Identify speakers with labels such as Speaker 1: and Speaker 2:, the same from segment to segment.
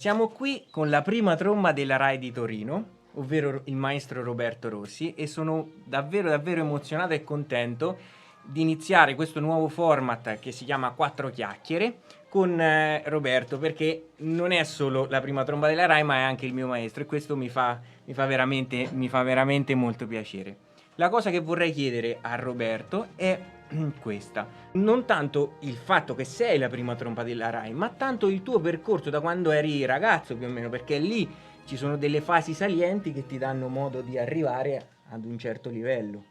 Speaker 1: Siamo qui con la prima tromba della Rai di Torino, ovvero il maestro Roberto Rossi, e sono davvero emozionato e contento di iniziare questo nuovo format che si chiama Quattro Chiacchiere con Roberto, perché non è solo la prima tromba della Rai, ma è anche il mio maestro, e questo mi fa veramente molto piacere. La cosa che vorrei chiedere a Roberto è questa: non tanto il fatto che sei la prima tromba della Rai, ma tanto il tuo percorso da quando eri ragazzo, più o meno, perché lì ci sono delle fasi salienti che ti danno modo di arrivare ad un certo livello.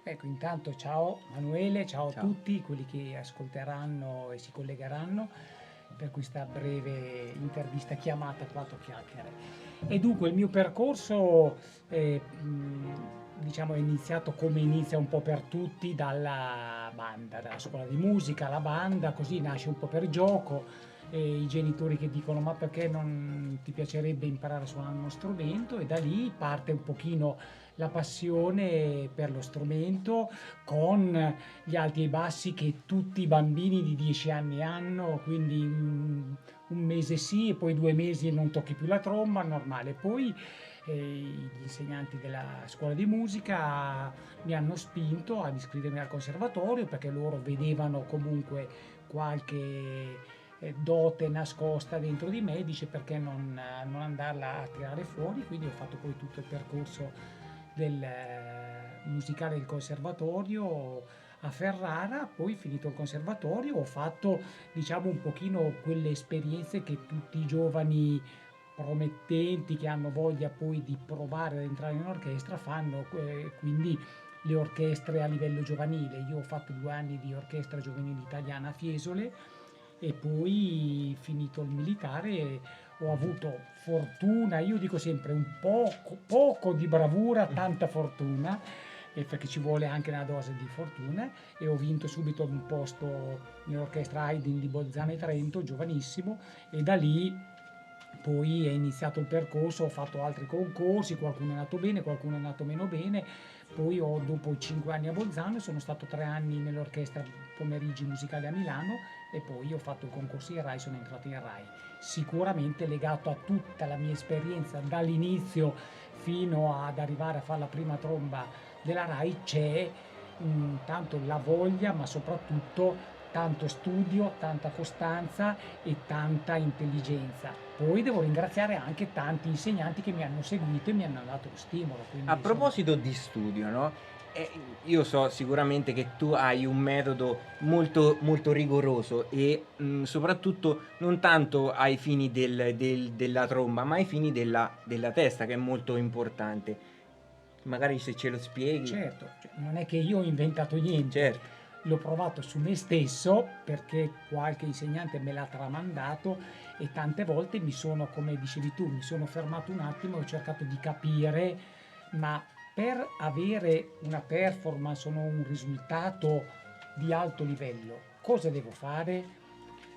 Speaker 2: Ecco, intanto ciao Manuele, ciao a
Speaker 1: Ciao.
Speaker 2: tutti quelli che ascolteranno e si collegheranno per questa breve intervista chiamata Quattro Chiacchiere. E dunque il mio percorso, diciamo, è iniziato come inizia un po' per tutti dalla banda, dalla scuola di musica, la banda, così nasce un po' per gioco. E i genitori che dicono ma perché non ti piacerebbe imparare a suonare uno strumento, e da lì parte un pochino la passione per lo strumento, con gli alti e i bassi che tutti i bambini di 10 anni hanno, quindi un mese sì e poi 2 mesi non tocchi più la tromba, normale. Poi gli insegnanti della scuola di musica mi hanno spinto ad iscrivermi al conservatorio, perché loro vedevano comunque qualche dote nascosta dentro di me, dice perché non andarla a tirare fuori. Quindi ho fatto poi tutto il percorso del musicale del conservatorio a Ferrara. Poi finito il conservatorio ho fatto, diciamo, un pochino quelle esperienze che tutti i giovani promettenti che hanno voglia poi di provare ad entrare in orchestra fanno, quindi le orchestre a livello giovanile. Io ho fatto 2 anni di orchestra giovanile italiana a Fiesole, e poi finito il militare ho avuto fortuna, io dico sempre un poco di bravura, tanta fortuna, e perché ci vuole anche una dose di fortuna, e ho vinto subito un posto nell'orchestra Haydn di Bolzano e Trento, giovanissimo, e da lì poi è iniziato il percorso, ho fatto altri concorsi, qualcuno è andato bene, qualcuno è andato meno bene. Poi dopo i 5 anni a Bolzano, sono stato 3 anni nell'orchestra Pomeriggi Musicali a Milano, e poi ho fatto i concorsi in Rai, sono entrato in Rai. Sicuramente legato a tutta la mia esperienza dall'inizio fino ad arrivare a fare la prima tromba della Rai c'è tanto la voglia, ma soprattutto tanto studio, tanta costanza e tanta intelligenza. Poi devo ringraziare anche tanti insegnanti che mi hanno seguito e mi hanno dato lo stimolo,
Speaker 1: A
Speaker 2: quindi insomma.
Speaker 1: proposito di studio, no? Eh, io so sicuramente che tu hai un metodo molto rigoroso e soprattutto non tanto ai fini della tromba, ma ai fini della testa, che è molto importante. Magari se ce lo spieghi.
Speaker 2: Certo, cioè, non è che io ho inventato niente,
Speaker 1: Certo.
Speaker 2: l'ho provato su me stesso perché qualche insegnante me l'ha tramandato, e tante volte mi sono, come dicevi tu, mi sono fermato un attimo e ho cercato di capire, ma per avere una performance o un risultato di alto livello, cosa devo fare?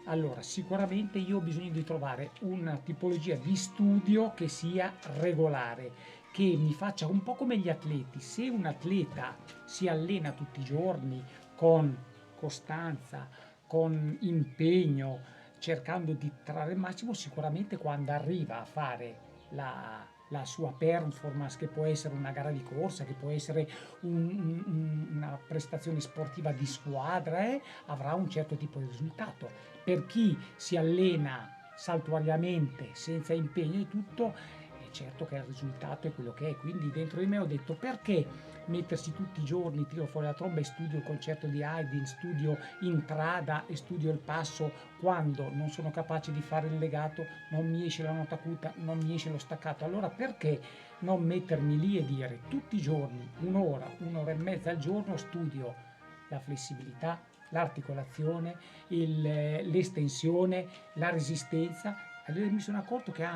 Speaker 2: Allora, sicuramente io ho bisogno di trovare una tipologia di studio che sia regolare, che mi faccia un po' come gli atleti. Se un atleta si allena tutti i giorni con costanza, con impegno, cercando di trarre il massimo, sicuramente quando arriva a fare la sua performance, che può essere una gara di corsa, che può essere una prestazione sportiva di squadra, avrà un certo tipo di risultato. Per chi si allena saltuariamente, senza impegno e tutto, è certo che il risultato è quello che è. Quindi dentro di me ho detto perché mettersi tutti i giorni, tiro fuori la tromba e studio il concerto di Haydn, studio Intrada e studio il passo, quando non sono capace di fare il legato, non mi esce la nota acuta, non mi esce lo staccato. Allora perché non mettermi lì e dire tutti i giorni, un'ora e mezza al giorno studio la flessibilità, l'articolazione, l'estensione, la resistenza. Allora mi sono accorto che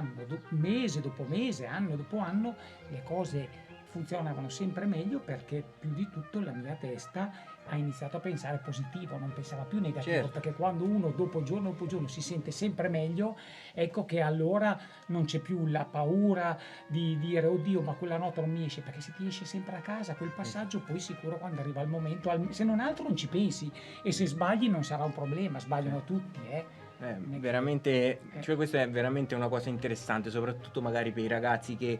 Speaker 2: mese dopo mese, anno dopo anno, le cose funzionavano sempre meglio, perché più di tutto la mia testa ha iniziato a pensare positivo, non pensava più negativo,
Speaker 1: Certo.
Speaker 2: perché quando uno dopo giorno si sente sempre meglio, ecco che allora non c'è più la paura di dire oddio ma quella nota non mi esce, perché se ti esce sempre a casa quel passaggio, poi sicuro quando arriva il momento, se non altro non ci pensi, e se sbagli non sarà un problema, sbagliano
Speaker 1: Certo.
Speaker 2: tutti, eh.
Speaker 1: Veramente, cioè questa è veramente una cosa interessante, soprattutto magari per i ragazzi che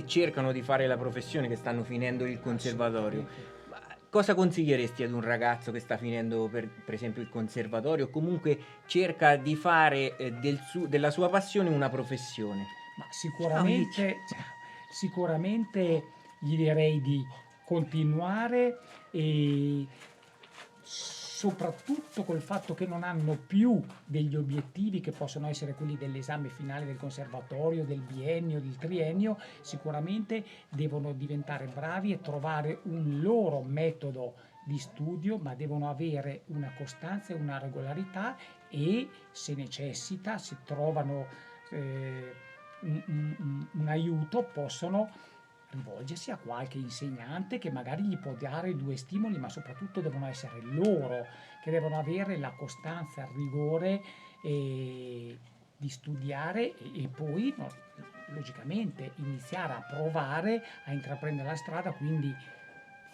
Speaker 1: cercano di fare la professione, che stanno finendo il conservatorio. Ma cosa consiglieresti ad un ragazzo che sta finendo per esempio il conservatorio o comunque cerca di fare della sua passione una professione?
Speaker 2: Ma sicuramente gli direi di continuare, e soprattutto col fatto che non hanno più degli obiettivi che possono essere quelli dell'esame finale del conservatorio, del biennio, del triennio, sicuramente devono diventare bravi e trovare un loro metodo di studio, ma devono avere una costanza e una regolarità, e se necessita, se trovano un aiuto, possono rivolgersi a qualche insegnante che magari gli può dare due stimoli, ma soprattutto devono essere loro che devono avere la costanza, il rigore di studiare, e poi no, logicamente iniziare a provare a intraprendere la strada, quindi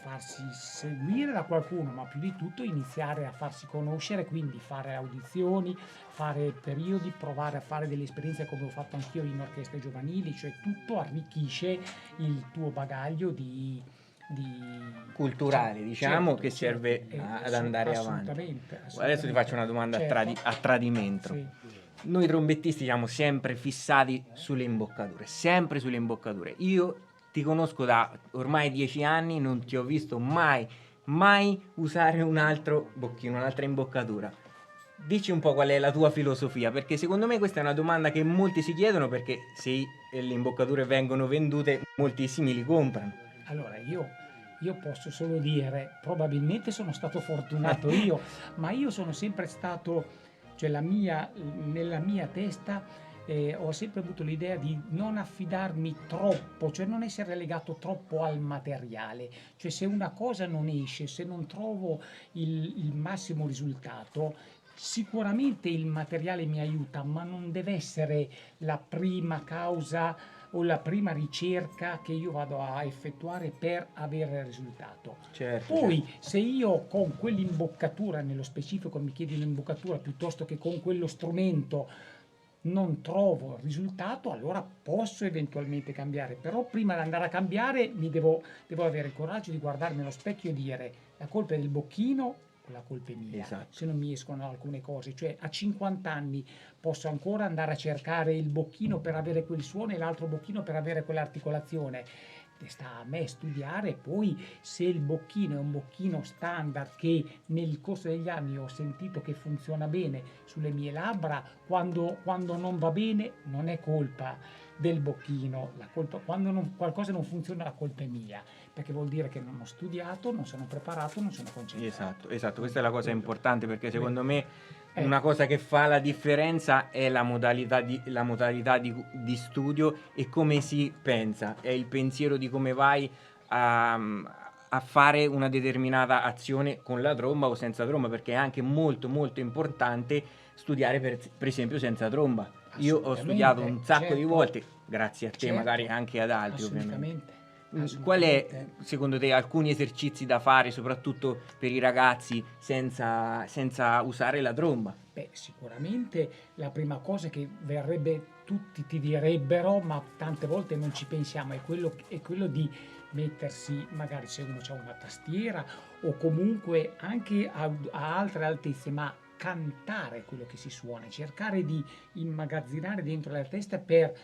Speaker 2: farsi seguire da qualcuno, ma più di tutto iniziare a farsi conoscere, quindi fare audizioni, fare periodi, provare a fare delle esperienze come ho fatto anch'io in orchestre giovanili, cioè tutto arricchisce il tuo bagaglio di
Speaker 1: culturale, diciamo,
Speaker 2: certo,
Speaker 1: che serve ad andare avanti. Adesso ti faccio una domanda a tradimento.
Speaker 2: Sì.
Speaker 1: Noi trombettisti siamo sempre fissati sulle imboccature, sempre sulle imboccature. Io ti conosco da ormai 10 anni, non ti ho visto mai usare un altro bocchino, un'altra imboccatura. Dici un po' qual è la tua filosofia, perché secondo me questa è una domanda che molti si chiedono, perché se le imboccature vengono vendute, moltissimi li comprano.
Speaker 2: Allora, io posso solo dire, probabilmente sono stato fortunato io, ma io sono sempre stato, cioè nella mia testa ho sempre avuto l'idea di non affidarmi troppo, cioè non essere legato troppo al materiale. Cioè se una cosa non esce, se non trovo il massimo risultato, sicuramente il materiale mi aiuta, ma non deve essere la prima causa o la prima ricerca che io vado a effettuare per avere il risultato.
Speaker 1: Certo,
Speaker 2: Poi, se io con quell'imboccatura, nello specifico mi chiedi un'imboccatura, piuttosto che con quello strumento non trovo il risultato, allora posso eventualmente cambiare. Però prima di andare a cambiare devo avere il coraggio di guardarmi allo specchio e dire: la colpa è del bocchino, la colpa è mia,
Speaker 1: esatto.
Speaker 2: Se non mi escono alcune cose. Cioè a 50 anni posso ancora andare a cercare il bocchino per avere quel suono e l'altro bocchino per avere quell'articolazione. Sta a me studiare, e poi se il bocchino è un bocchino standard che nel corso degli anni ho sentito che funziona bene sulle mie labbra, quando non va bene non è colpa del bocchino, quando qualcosa non funziona, la colpa è mia, perché vuol dire che non ho studiato, non sono preparato, non sono concentrato.
Speaker 1: Esatto, questa è la cosa importante, perché secondo me una cosa che fa la differenza è la modalità di studio e come si pensa, è il pensiero di come vai a fare una determinata azione con la tromba o senza tromba, perché è anche molto molto importante studiare per esempio senza tromba. Io ho studiato un sacco di volte, grazie a te, magari anche ad altri ovviamente. Qual è secondo te alcuni esercizi da fare soprattutto per i ragazzi senza usare la tromba?
Speaker 2: Beh, sicuramente la prima cosa che tutti ti direbbero, ma tante volte non ci pensiamo, è quello di mettersi, magari se uno ha una tastiera o comunque anche a altre altezze, ma cantare quello che si suona, cercare di immagazzinare dentro la testa per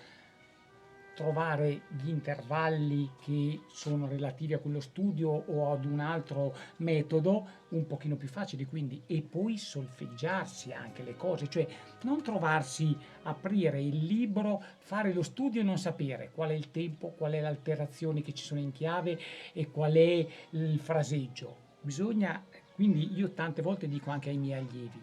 Speaker 2: trovare gli intervalli che sono relativi a quello studio o ad un altro metodo un pochino più facili, quindi, e poi solfeggiarsi anche le cose, cioè non trovarsi, aprire il libro, fare lo studio e non sapere qual è il tempo, qual è l'alterazione che ci sono in chiave e qual è il fraseggio. Quindi io tante volte dico anche ai miei allievi: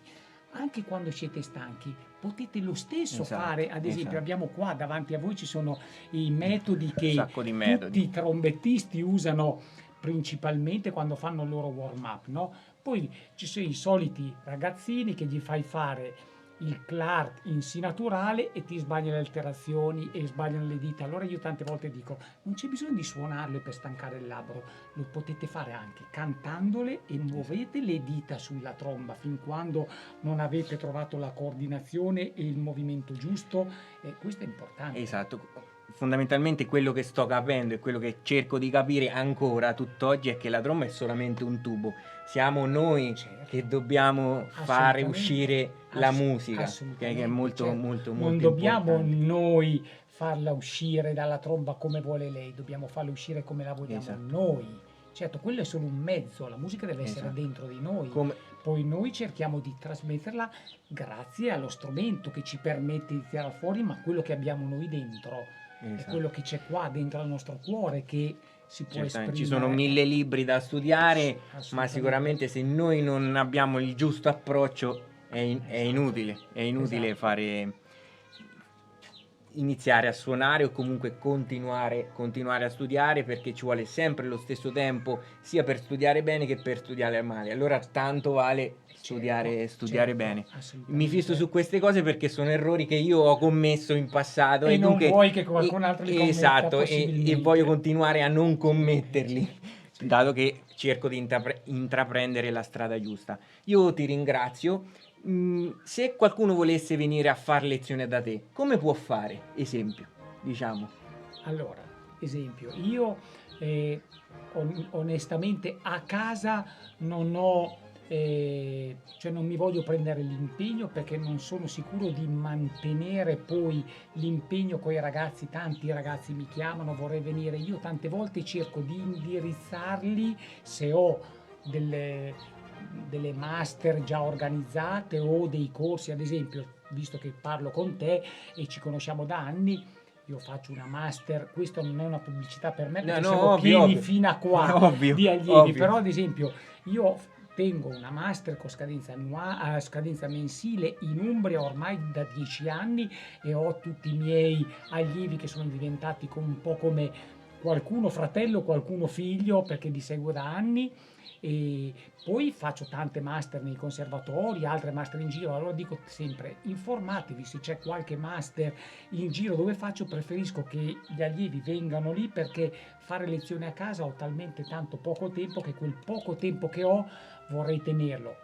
Speaker 2: anche quando siete stanchi potete lo stesso fare, ad esempio abbiamo qua davanti a voi, ci sono i metodi che tutti i trombettisti usano principalmente quando fanno il loro warm up, no? Poi ci sono i soliti ragazzini che gli fai fare il clart in si naturale e ti sbagli le alterazioni e sbagliano le dita. Allora io tante volte dico, non c'è bisogno di suonarle per stancare il labbro, lo potete fare anche cantandole e muovete le dita sulla tromba fin quando non avete trovato la coordinazione e il movimento giusto, e questo è importante.
Speaker 1: Esatto. Fondamentalmente quello che sto capendo e quello che cerco di capire ancora tutt'oggi è che la tromba è solamente un tubo. Siamo noi
Speaker 2: Certo.
Speaker 1: che dobbiamo fare
Speaker 2: Assolutamente.
Speaker 1: uscire la musica, che è
Speaker 2: Assolutamente,
Speaker 1: molto,
Speaker 2: certo.
Speaker 1: molto,
Speaker 2: Non
Speaker 1: molto
Speaker 2: dobbiamo
Speaker 1: importante.
Speaker 2: noi farla uscire dalla tromba come vuole lei, dobbiamo farla uscire come la vogliamo
Speaker 1: Esatto.
Speaker 2: noi. Certo, quello è solo un mezzo, la musica deve essere
Speaker 1: Esatto.
Speaker 2: dentro di noi.
Speaker 1: Come,
Speaker 2: Poi noi cerchiamo di trasmetterla grazie allo strumento che ci permette di tirare fuori, ma quello che abbiamo noi dentro è
Speaker 1: esatto.
Speaker 2: quello che c'è qua dentro al nostro cuore che si può
Speaker 1: Certamente,
Speaker 2: esprimere.
Speaker 1: ci sono 1000 libri da studiare, ma
Speaker 2: Assolutamente.
Speaker 1: sicuramente se noi non abbiamo il giusto approccio è
Speaker 2: Esatto.
Speaker 1: inutile
Speaker 2: Esatto.
Speaker 1: iniziare a suonare o comunque continuare a studiare, perché ci vuole sempre lo stesso tempo sia per studiare bene che per studiare male. Allora tanto vale studiare
Speaker 2: Certo,
Speaker 1: bene.
Speaker 2: assolutamente.
Speaker 1: Mi fisso su queste cose perché sono errori che io ho commesso in passato
Speaker 2: E
Speaker 1: e
Speaker 2: non
Speaker 1: dunque
Speaker 2: vuoi che qualcun altro li commetta,
Speaker 1: esatto, e
Speaker 2: possibilmente.
Speaker 1: voglio continuare a non commetterli,
Speaker 2: Sì.
Speaker 1: dato che cerco di intraprendere la strada giusta. Io ti ringrazio. Se qualcuno volesse venire a fare lezione da te, come può fare? Esempio, diciamo.
Speaker 2: Allora, esempio, io onestamente a casa non ho, cioè non mi voglio prendere l'impegno perché non sono sicuro di mantenere poi l'impegno con i ragazzi. Tanti ragazzi mi chiamano, vorrei venire. Io tante volte cerco di indirizzarli se ho delle master già organizzate o dei corsi, ad esempio, visto che parlo con te e ci conosciamo da anni. Io faccio una master, questo non è una pubblicità per me perché siamo
Speaker 1: ovvio,
Speaker 2: pieni
Speaker 1: ovvio.
Speaker 2: fino a qua
Speaker 1: Ovvio,
Speaker 2: di allievi,
Speaker 1: ovvio.
Speaker 2: però ad esempio io tengo una master con scadenza, scadenza mensile in Umbria ormai da 10 anni e ho tutti i miei allievi che sono diventati un po' come qualcuno fratello, qualcuno figlio perché li seguo da anni. E poi faccio tante master nei conservatori, altre master in giro, allora dico sempre informatevi se c'è qualche master in giro dove faccio, preferisco che gli allievi vengano lì perché fare lezioni a casa ho talmente tanto poco tempo che quel poco tempo che ho vorrei tenerlo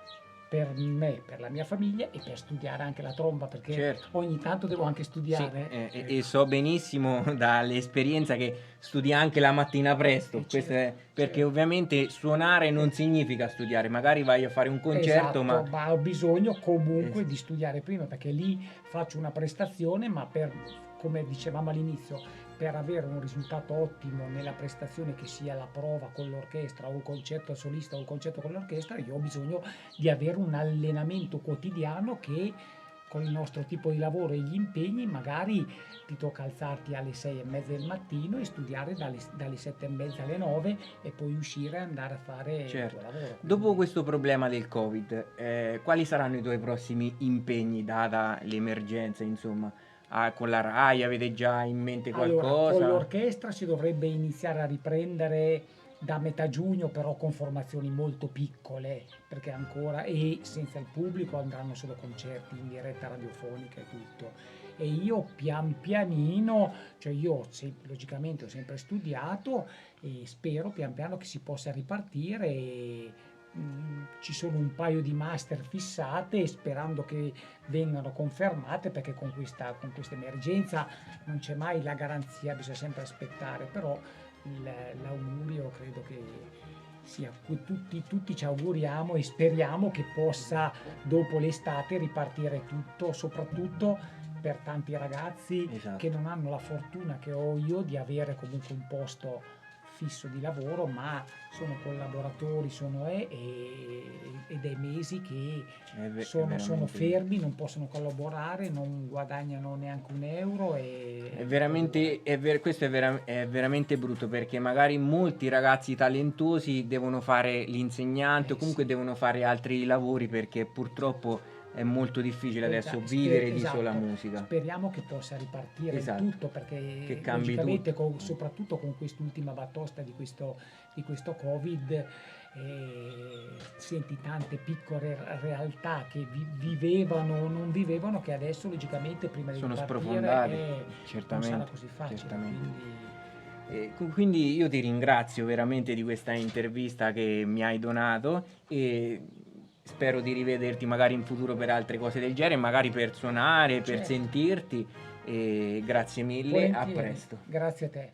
Speaker 2: per me, per la mia famiglia e per studiare anche la tromba perché
Speaker 1: Certo.
Speaker 2: ogni tanto devo anche
Speaker 1: Sì,
Speaker 2: studiare.
Speaker 1: e so benissimo dall'esperienza che studi anche la mattina presto, questo è, perché
Speaker 2: certo.
Speaker 1: ovviamente suonare non significa studiare, magari vai a fare un concerto,
Speaker 2: Esatto, ma ho bisogno comunque
Speaker 1: Es-
Speaker 2: di studiare prima perché lì faccio una prestazione, ma per, come dicevamo all'inizio, per avere un risultato ottimo nella prestazione, che sia la prova con l'orchestra o il concerto solista o il concerto con l'orchestra, io ho bisogno di avere un allenamento quotidiano che con il nostro tipo di lavoro e gli impegni magari ti tocca alzarti alle 6:30 del mattino e studiare dalle 7:30 alle 9 e poi uscire e andare a fare il
Speaker 1: certo.
Speaker 2: tuo lavoro.
Speaker 1: Dopo
Speaker 2: Quindi-
Speaker 1: questo problema del Covid, quali saranno i tuoi prossimi impegni data l'emergenza, insomma? Con la Rai avete già in mente
Speaker 2: Allora, con
Speaker 1: qualcosa?
Speaker 2: l'orchestra si dovrebbe iniziare a riprendere da metà giugno, però con formazioni molto piccole, perché ancora e senza il pubblico andranno solo concerti in diretta radiofonica e tutto. E io pian pianino, cioè io logicamente ho sempre studiato e spero pian piano che si possa ripartire e ci sono un paio di master fissate sperando che vengano confermate perché con questa emergenza non c'è mai la garanzia, bisogna sempre aspettare, però l'augurio credo che sia, tutti ci auguriamo e speriamo che possa dopo l'estate ripartire tutto, soprattutto per tanti ragazzi
Speaker 1: Esatto.
Speaker 2: che non hanno la fortuna che ho io di avere comunque un posto fisso di lavoro, ma sono collaboratori, ed è mesi che sono fermi, non possono collaborare, non guadagnano neanche un euro.
Speaker 1: È veramente, questo è veramente brutto perché magari molti ragazzi talentuosi devono fare l'insegnante o comunque
Speaker 2: Sì.
Speaker 1: devono fare altri lavori perché purtroppo è molto difficile adesso
Speaker 2: Esatto,
Speaker 1: vivere di
Speaker 2: esatto.
Speaker 1: sola musica.
Speaker 2: Speriamo che possa ripartire il
Speaker 1: Esatto.
Speaker 2: tutto, perché
Speaker 1: Che cambi
Speaker 2: logicamente
Speaker 1: tutto.
Speaker 2: soprattutto con quest'ultima batosta di questo Covid, senti tante piccole realtà che vivevano o non vivevano, che adesso logicamente prima di
Speaker 1: Sono
Speaker 2: ripartire
Speaker 1: sprofondate,
Speaker 2: non
Speaker 1: certamente,
Speaker 2: sarà così facile.
Speaker 1: certamente.
Speaker 2: Quindi
Speaker 1: Quindi io ti ringrazio veramente di questa intervista che mi hai donato e spero di rivederti magari in futuro per altre cose del genere, magari per suonare, per
Speaker 2: certo,
Speaker 1: sentirti. E grazie mille, a
Speaker 2: volentieri.
Speaker 1: presto.
Speaker 2: Grazie a te.